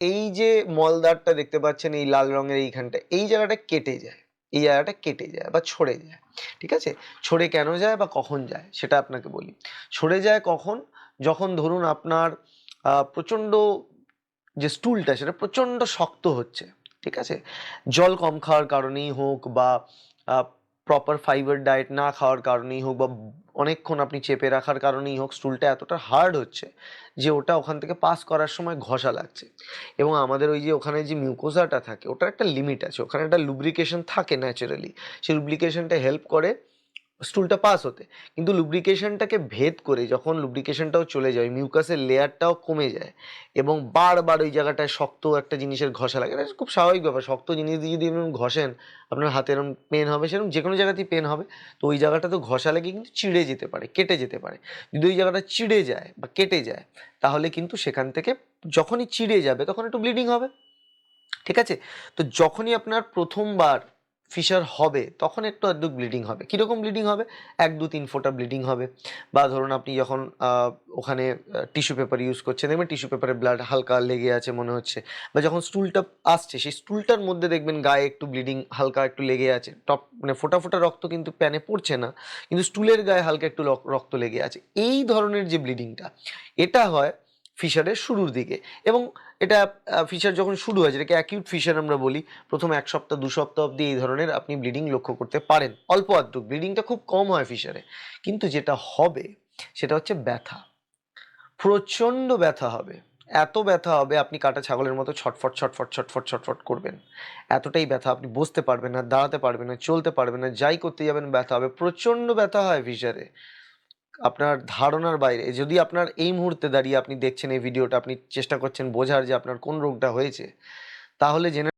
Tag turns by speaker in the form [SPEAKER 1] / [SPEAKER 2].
[SPEAKER 1] এই যে মলদ্বারটা দেখতে পাচ্ছেন এই লাল রঙের এইখানটা, এই জায়গাটা কেটে যায়। এই জায়গাটা কেটে যায় বা ছড়ে যায়। ঠিক আছে? ছড়ে কেন যায় বা কখন যায় সেটা আপনাকে বলি। ছড়ে যায় কখন? যখন ধরুন আপনার প্রচণ্ড যে স্টুলটা সেটা প্রচণ্ড শক্ত হচ্ছে। ঠিক আছে? জল কম খাওয়ার কারণেই হোক বা প্রপার ফাইবার ডায়েট না খাওয়ার কারণেই হোক বা অনেকক্ষণ আপনি চেপে রাখার কারণেই হোক স্টুলটা এতটা হার্ড হচ্ছে যে ওটা ওখান থেকে পাস করার সময় ঘষা লাগছে। এবং আমাদের ওই যে ওখানে যে মিউকোসাটা থাকে ওটার একটা লিমিট আছে। ওখানে একটা লুব্রিকেশন থাকে ন্যাচারালি। সেই লুব্রিকেশনটা হেল্প করে স্টুলটা পাস হতে। কিন্তু লুব্রিকেশনটাকে ভেদ করে যখন লুব্রিকেশনটাও চলে যায়, মিউকাসের লেয়ারটাও কমে যায় এবং বারবার ওই জায়গাটায় শক্ত একটা জিনিসের ঘষা লাগে। এটা খুব স্বাভাবিক ব্যাপার। শক্ত জিনিস দিয়ে যদি এরকম ঘষেন, আপনার হাতে এরকম পেন হবে, সেরকম যেকোনো জায়গাতেই পেন হবে। তো ওই জায়গাটা তো ঘষা লেগে কিন্তু চিড়ে যেতে পারে, কেটে যেতে পারে। যদি ওই জায়গাটা চিড়ে যায় বা কেটে যায়, তাহলে কিন্তু সেখান থেকে যখনই চিড়ে যাবে তখন একটু ব্লিডিং হবে। ঠিক আছে? তো যখনই আপনার ১ম বার ফিশার হবে তখন একটু আধটু ব্লিডিং হবে। কিরকম ব্লিডিং হবে? ১, ২, ৩ ফোঁটা ব্লিডিং হবে। বা ধরুন আপনি যখন ওখানে টিস্যু পেপার ইউজ করছেন, দেখবেন টিস্যু পেপারে ব্লাড হালকা লেগে আছে মনে হচ্ছে। বা যখন স্টুলটা আসছে সেই স্টুলটার মধ্যে দেখবেন গায়ে একটু ব্লিডিং হালকা একটু লেগে আছে। মানে ফোঁটা, ফোঁটা রক্ত কিন্তু প্যানে পড়ছে না। কিন্তু স্টুলের গায়ে হালকা একটু রক্ত লেগে আছে। এই ধরনের যে ব্লিডিংটা, এটা হয় ফিশারের শুরুর দিকে। এবং এটা ফিশার যখন শুরু হয় যেটাকে অ্যাকিউট ফিশার আমরা বলি, প্রথম ১ সপ্তাহ ২ সপ্তাহ অবধি এই ধরনের আপনি ব্লিডিং লক্ষ্য করতে পারেন। অল্প আধটু ব্লিডিংটা খুব কম হয় ফিশারে। কিন্তু যেটা হবে সেটা হচ্ছে ব্যথা। প্রচণ্ড ব্যথা হবে। এত ব্যথা হবে আপনি কাটা ছাগলের মতো ছটফট, ছটফট, ছটফট, ছটফট করবেন। এতটাই ব্যথা আপনি বসতে পারবেন না, দাঁড়াতে পারবেন না, চলতে পারবেন না। যাই করতে যাবেন ব্যথা হবে। প্রচণ্ড ব্যথা হয় ফিশারে। আপনার ধারণার বাইরে। যদি আপনার এই মুহূর্তে দাঁড়িয়ে আপনি দেখছেন এই ভিডিওটা, আপনি চেষ্টা করছেন বোঝার যে আপনার কোন রোগটা হয়েছে, তাহলে জেনে